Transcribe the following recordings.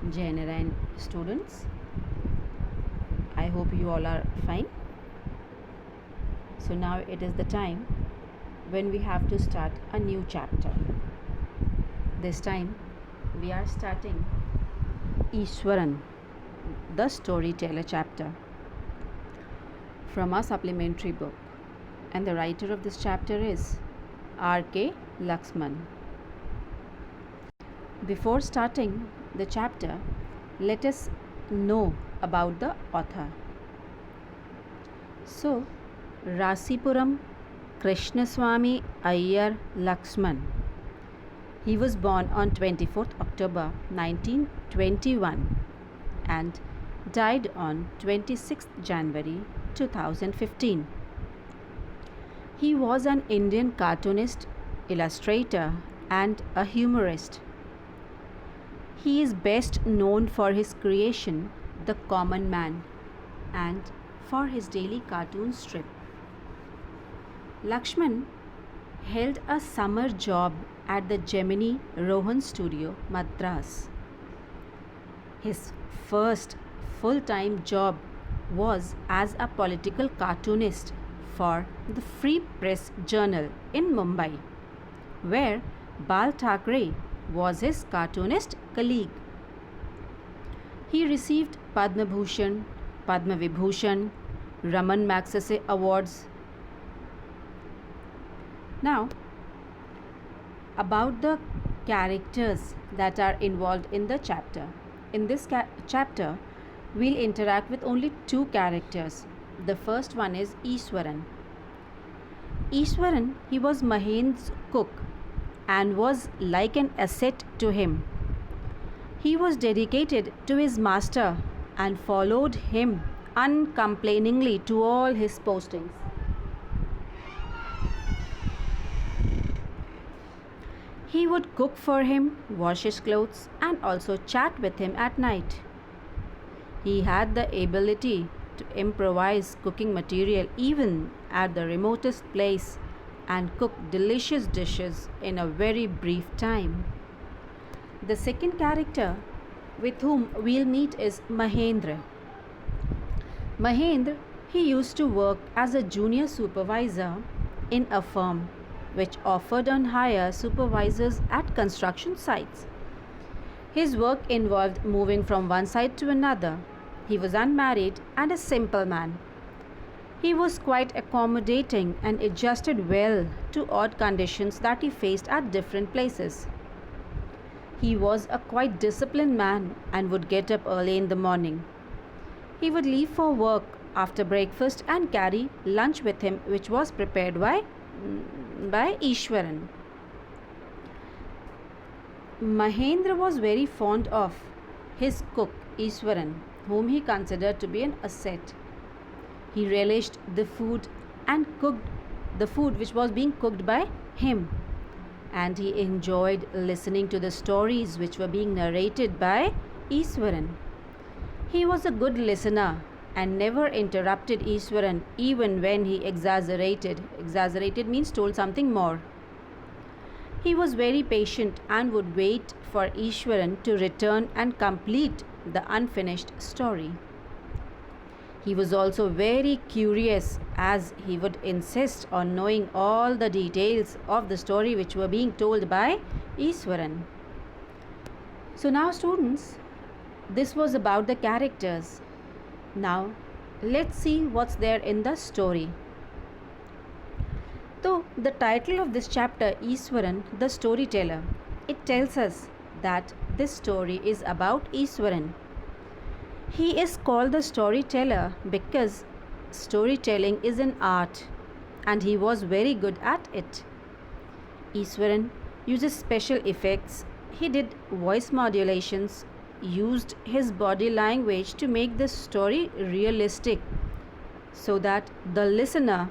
Jainarayan students. I hope you all are fine. So now it is the time when we have to start a new chapter. This time we are starting Ishwaran, the storyteller chapter from our supplementary book, and the writer of this chapter is R.K. Laxman. Before starting the chapter, let us know about the author. So, Rasipuram Krishnaswamy Iyer Laxman. He was born on 24th October 1921 and died on 26th January 2015. He was an Indian cartoonist, illustrator, and a humorist. He is best known for his creation, The Common Man, and for his daily cartoon strip. Lakshman held a summer job at the Gemini Rohan Studio, Madras. His first full-time job was as a political cartoonist for the Free Press Journal in Mumbai, where Bal Thackeray was his cartoonist colleague. He received Padma Bhushan, Padma Vibhushan, Raman Magsaysay awards. Now, about the characters that are involved in the chapter. In this chapter, we'll interact with only two characters. The first one is Ishwaran. Ishwaran, he was Mahendra's cook and was like an asset to him. He was dedicated to his master and followed him uncomplainingly to all his postings. He would cook for him, wash his clothes, and also chat with him at night. He had the ability to improvise cooking material even at the remotest place and cook delicious dishes in a very brief time. The second character with whom we'll meet is Mahendra. Mahendra, he used to work as a junior supervisor in a firm which offered on hire supervisors at construction sites. His work involved moving from one site to another. He was unmarried and a simple man. He was quite accommodating and adjusted well to odd conditions that he faced at different places. He was a quite disciplined man and would get up early in the morning. He would leave for work after breakfast and carry lunch with him, which was prepared by Ishwaran. Mahendra was very fond of his cook Ishwaran, whom he considered to be an asset. He relished the food and cooked the food which was being cooked by him, and he enjoyed listening to the stories which were being narrated by Ishwaran. He was a good listener and never interrupted Ishwaran even when he exaggerated. Exaggerated means told something more. He was very patient and would wait for Ishwaran to return and complete the unfinished story. He was also very curious as he would insist on knowing all the details of the story which were being told by Ishwaran. So now students, this was about the characters. Now let's see what's there in the story. So the title of this chapter, Ishwaran, the storyteller, it tells us that this story is about Ishwaran. He is called the storyteller because storytelling is an art and he was very good at it. Ishwaran uses special effects. He did voice modulations, used his body language to make this story realistic so that the listener,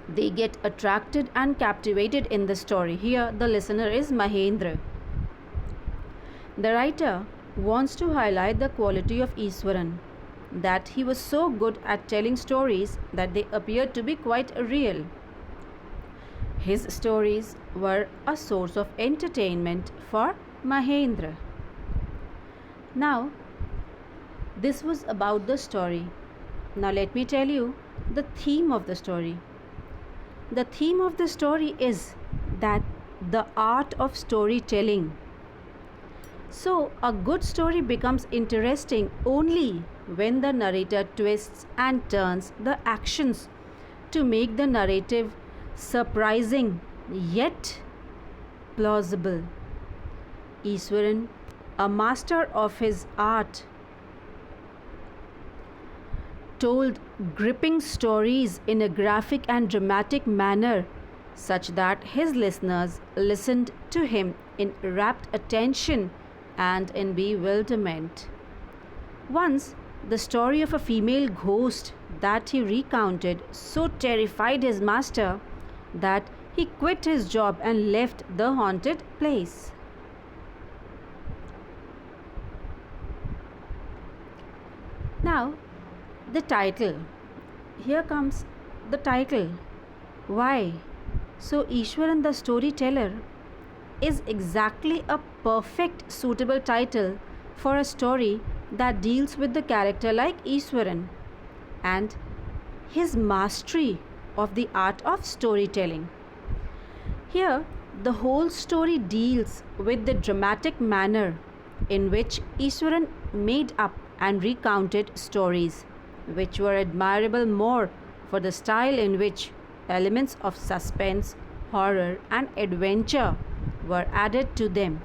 they get attracted and captivated in the story. Here the listener is Mahendra. The writer wants to highlight the quality of Ishwaran, that he was so good at telling stories that they appeared to be quite real. His stories were a source of entertainment for Mahendra. Now, this was about the story. Now, let me tell you the theme of the story. The theme of the story is that the art of storytelling. So, a good story becomes interesting only when the narrator twists and turns the actions to make the narrative surprising yet plausible. Iswaran, a master of his art, told gripping stories in a graphic and dramatic manner such that his listeners listened to him in rapt attention and in bewilderment. Once, the story of a female ghost that he recounted so terrified his master that he quit his job and left the haunted place. Now, the title. Here comes the title. Why? So, Ishwaran the storyteller is exactly a perfect suitable title for a story that deals with the character like Ishwaran and his mastery of the art of storytelling. Here, the whole story deals with the dramatic manner in which Ishwaran made up and recounted stories, which were admirable more for the style in which elements of suspense, horror, and adventure were added to them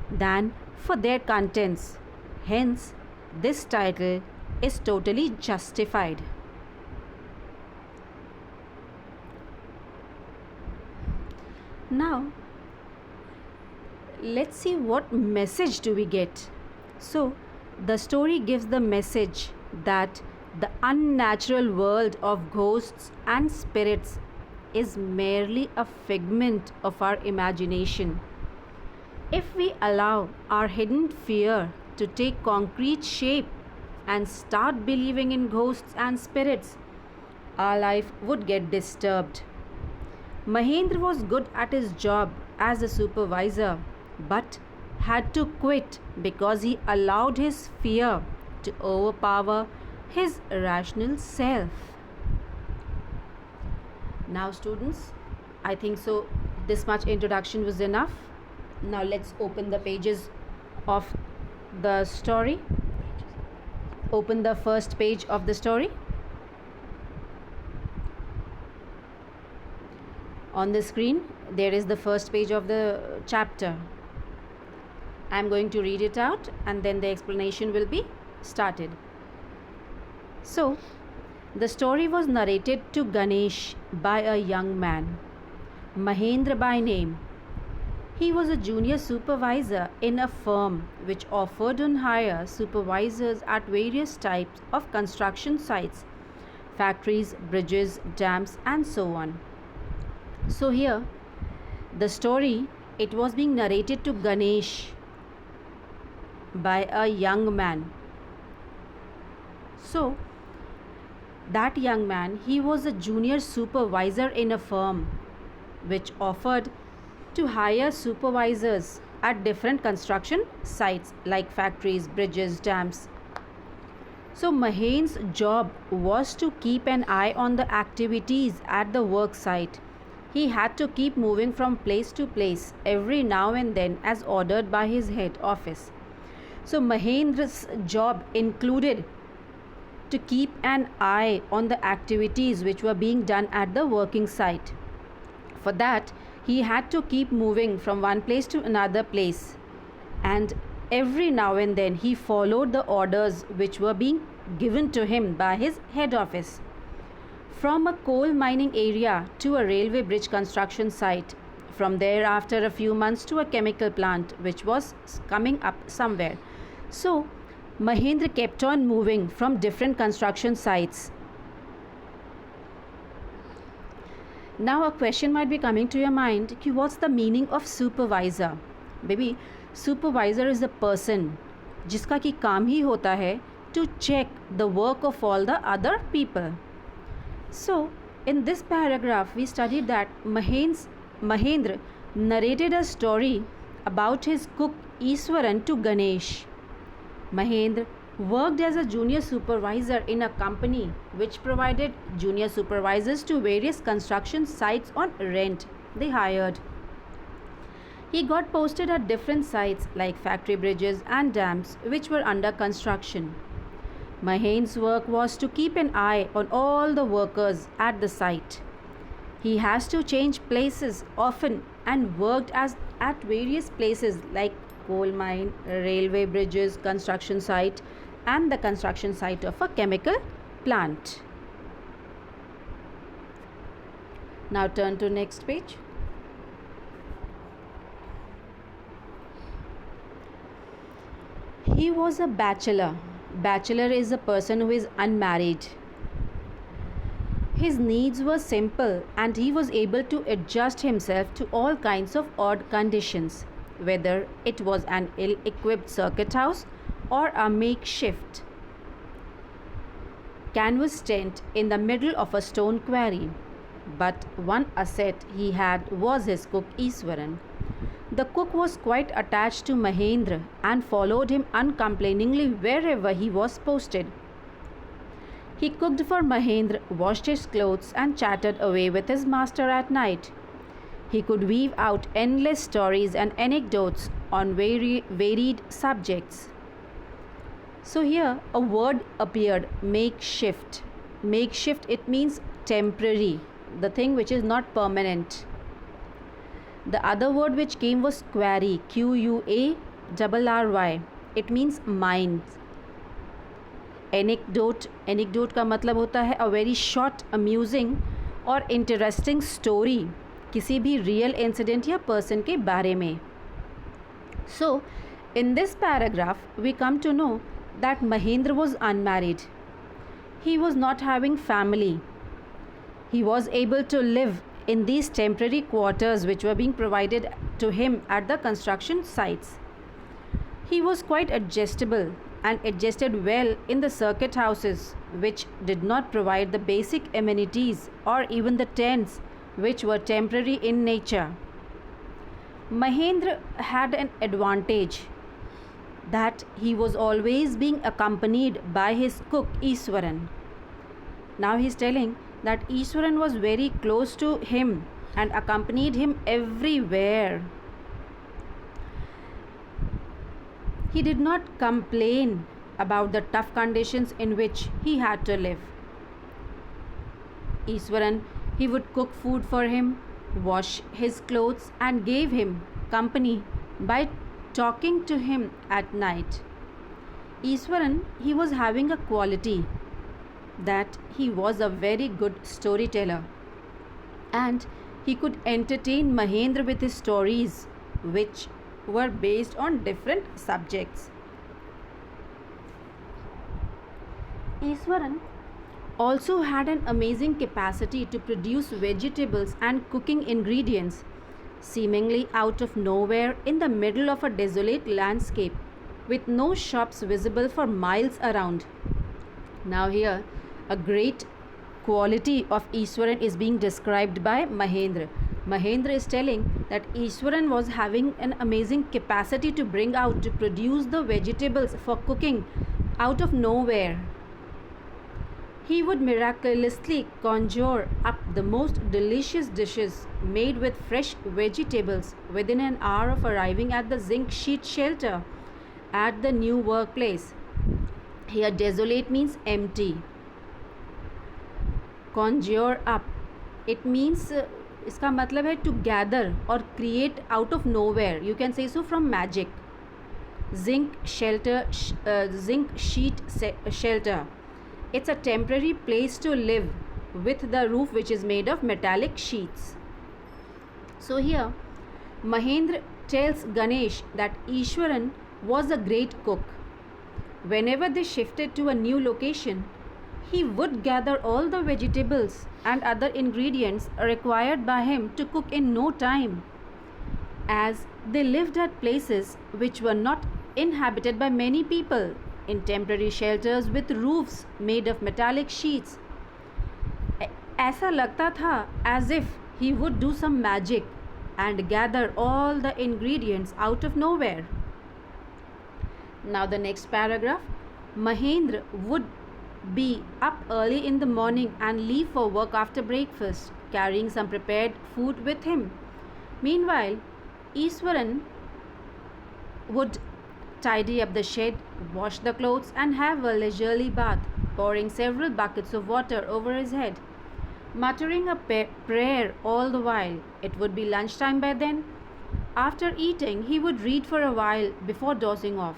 than for their contents. Hence, this title is totally justified. Now, let's see what message do we get. So, the story gives the message that the unnatural world of ghosts and spirits is merely a figment of our imagination. If we allow our hidden fear to take concrete shape and start believing in ghosts and spirits, our life would get disturbed. Mahendra was good at his job as a supervisor but had to quit because he allowed his fear to overpower his rational self. Now, students, I think so this much introduction was enough. Now, let's open the pages of the story. Open the first page of the story. On the screen, there is the first page of the chapter. I am going to read it out and then the explanation will be started. So, the story was narrated to Ganesh by a young man, Mahendra by name. He was a junior supervisor in a firm which offered on hire supervisors at various types of construction sites, factories, bridges, dams, and so on. So here, the story, it was being narrated to Ganesh by a young man. So, that young man, he was a junior supervisor in a firm which offered to hire supervisors at different construction sites like factories, bridges, dams. So Mahen's job was to keep an eye on the activities at the work site. He had to keep moving from place to place every now and then as ordered by his head office. So Mahendra's job included to keep an eye on the activities which were being done at the working site. For that, he had to keep moving from one place to another place, and every now and then he followed the orders which were being given to him by his head office. From a coal mining area to a railway bridge construction site, from there after a few months to a chemical plant which was coming up somewhere. So Mahendra kept on moving from different construction sites. Now a question might be coming to your mind, कि what's the meaning of supervisor? Baby, supervisor is a person जिसका कि काम ही होता है to check the work of all the other people. So in this paragraph we studied that Mahendra narrated a story about his cook Iswaran to Ganesh. Mahendra worked as a junior supervisor in a company which provided junior supervisors to various construction sites on rent they hired. He got posted at different sites like factory bridges and dams which were under construction. Mahen's work was to keep an eye on all the workers at the site. He has to change places often and worked at various places like coal mine, railway bridges, construction site, and the construction site of a chemical plant. Now turn to next page. He was a bachelor. Bachelor is a person who is unmarried. His needs were simple and he was able to adjust himself to all kinds of odd conditions, whether it was an ill equipped circuit house or a makeshift canvas tent in the middle of a stone quarry. But one asset he had was his cook Iswaran. The cook was quite attached to Mahendra and followed him uncomplainingly wherever he was posted. He cooked for Mahendra, washed his clothes, and chatted away with his master at night. He could weave out endless stories and anecdotes on varied subjects. So here a word appeared, makeshift. Makeshift, it means temporary, the thing which is not permanent. The other word which came was quarry, QUARRY. It means mines. Anecdote का मतलब होता है a very short amusing और interesting story किसी भी real incident या person के बारे में. So in this paragraph we come to know that Mahendra was unmarried. He was not having family. He was able to live in these temporary quarters which were being provided to him at the construction sites. He was quite adjustable and adjusted well in the circuit houses which did not provide the basic amenities or even the tents which were temporary in nature. Mahendra had an advantage that he was always being accompanied by his cook Iswaran. Now he is telling that Iswaran was very close to him and accompanied him everywhere. He did not complain about the tough conditions in which he had to live. Iswaran, he would cook food for him, wash his clothes, and gave him company by talking to him at night. Iswaran, he was having a quality that he was a very good storyteller and he could entertain Mahendra with his stories which were based on different subjects. Iswaran also had an amazing capacity to produce vegetables and cooking ingredients seemingly out of nowhere in the middle of a desolate landscape with no shops visible for miles around. Now here a great quality of Iswaran is being described by Mahendra. Mahendra is telling that Iswaran was having an amazing capacity to bring out, to produce the vegetables for cooking out of nowhere. He would miraculously conjure up the most delicious dishes made with fresh vegetables within an hour of arriving at the zinc sheet shelter at the new workplace. Here desolate means empty. Conjure up, it means इसका मतलब है to gather or create out of nowhere. You can say so from magic. Zinc sheet shelter. It's a temporary place to live with the roof which is made of metallic sheets. So here Mahendra tells Ganesh that Ishwaran was a great cook. Whenever they shifted to a new location, he would gather all the vegetables and other ingredients required by him to cook in no time. As they lived at places which were not inhabited by many people, in temporary shelters with roofs made of metallic sheets, ऐसा लगता था as if he would do some magic and gather all the ingredients out of nowhere. Now, the next paragraph. Mahendra would be up early in the morning and leave for work after breakfast, carrying some prepared food with him. Meanwhile, Iswaran would tidy up the shed, wash the clothes, and have a leisurely bath, pouring several buckets of water over his head, muttering a prayer all the while. It would be lunchtime by then. After eating, he would read for a while before dozing off.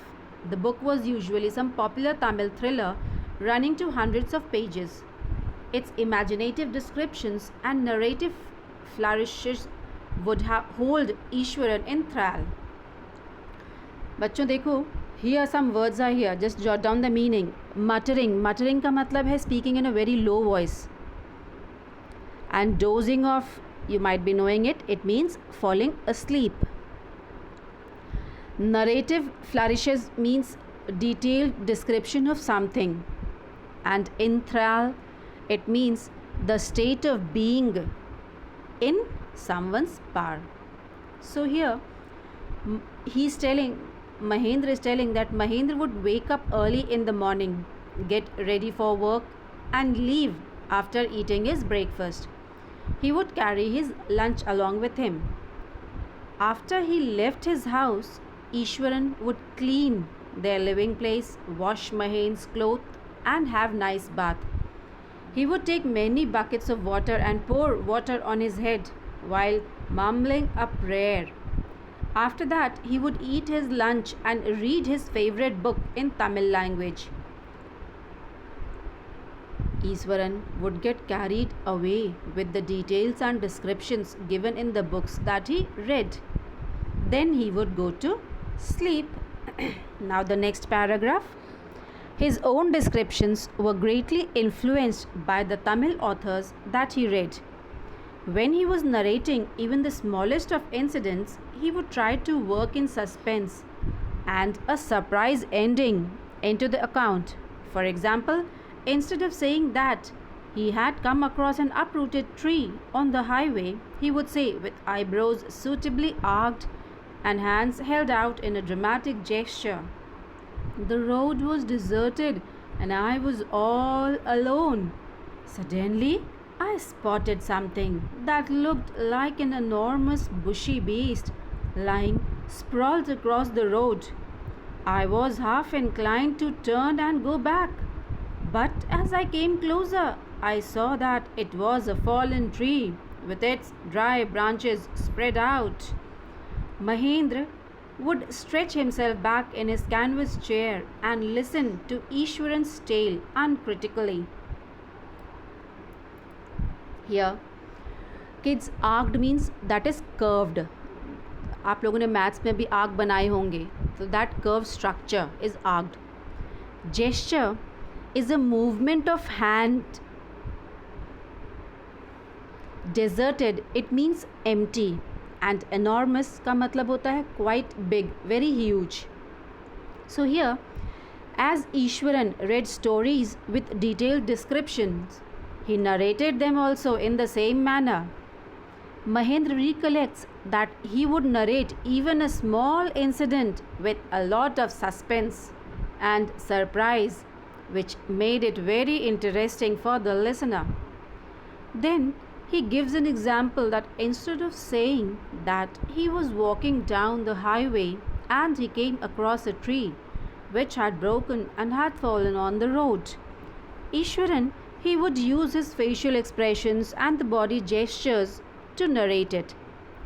The book was usually some popular Tamil thriller running to hundreds of pages. Its imaginative descriptions and narrative flourishes would hold Ishwaran in thrall. बच्चों देखो, here some words are here, just jot down the meaning. Muttering का मतलब है speaking in a very low voice. And dozing off, you might be knowing it, it means falling asleep. Narrative flourishes means detailed description of something. And enthrall, it means the state of being in someone's power. So here Mahendra is telling that Mahendra would wake up early in the morning, get ready for work, and leave after eating his breakfast. He would carry his lunch along with him. After he left his house, Ishwaran would clean their living place, wash Mahendra's clothes, and have nice bath. He would take many buckets of water and pour water on his head while mumbling a prayer. After that, he would eat his lunch and read his favorite book in Tamil language. Iswaran would get carried away with the details and descriptions given in the books that he read. Then he would go to sleep. Now, the next paragraph. His own descriptions were greatly influenced by the Tamil authors that he read. When he was narrating even the smallest of incidents, he would try to work in suspense and a surprise ending into the account. For example, instead of saying that he had come across an uprooted tree on the highway, he would say, with eyebrows suitably arched and hands held out in a dramatic gesture, "The road was deserted and I was all alone. Suddenly, I spotted something that looked like an enormous bushy beast lying sprawled across the road. I was half inclined to turn and go back, but as I came closer, I saw that it was a fallen tree with its dry branches spread out." Mahendra would stretch himself back in his canvas chair and listen to Ishwaran's tale uncritically. Here, kids, arched means that is curved. आप लोगों ने maths में भी arc बनाए होंगे, तो that curve structure is arched. Gesture is a movement of hand. Deserted, it means empty, and enormous का मतलब होता है quite big, very huge. So here, as Ishwaran read stories with detailed descriptions, he narrated them also in the same manner. Mahendra recollects that he would narrate even a small incident with a lot of suspense and surprise, which made it very interesting for the listener. Then he gives an example that instead of saying that he was walking down the highway and he came across a tree which had broken and had fallen on the road, Ishwaran, he would use his facial expressions and the body gestures to narrate it.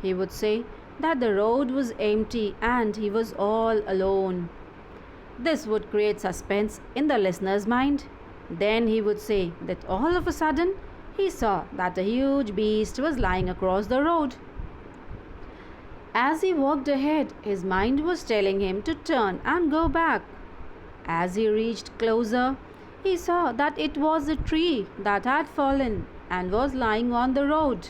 He would say that the road was empty and he was all alone. This would create suspense in the listener's mind. Then he would say that all of a sudden he saw that a huge beast was lying across the road. As he walked ahead, his mind was telling him to turn and go back. As he reached closer, he saw that it was a tree that had fallen and was lying on the road.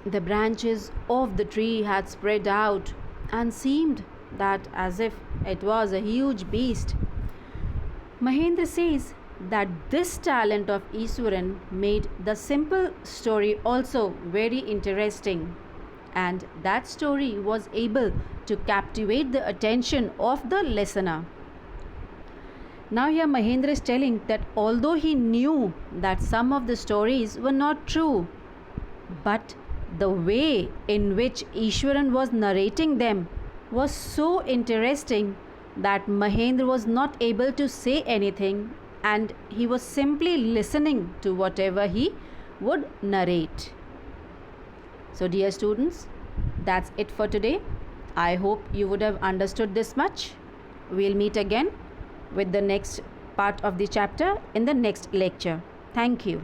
The branches of the tree had spread out and seemed that as if it was a huge beast. Mahendra says that this talent of Iswaran made the simple story also very interesting. and that story was able to captivate the attention of the listener. Now, here Mahendra is telling that although he knew that some of the stories were not true, but the way in which Ishwaran was narrating them was so interesting that Mahendra was not able to say anything and he was simply listening to whatever he would narrate. So, dear students, that's it for today. I hope you would have understood this much. We'll meet again with the next part of the chapter in the next lecture. Thank you.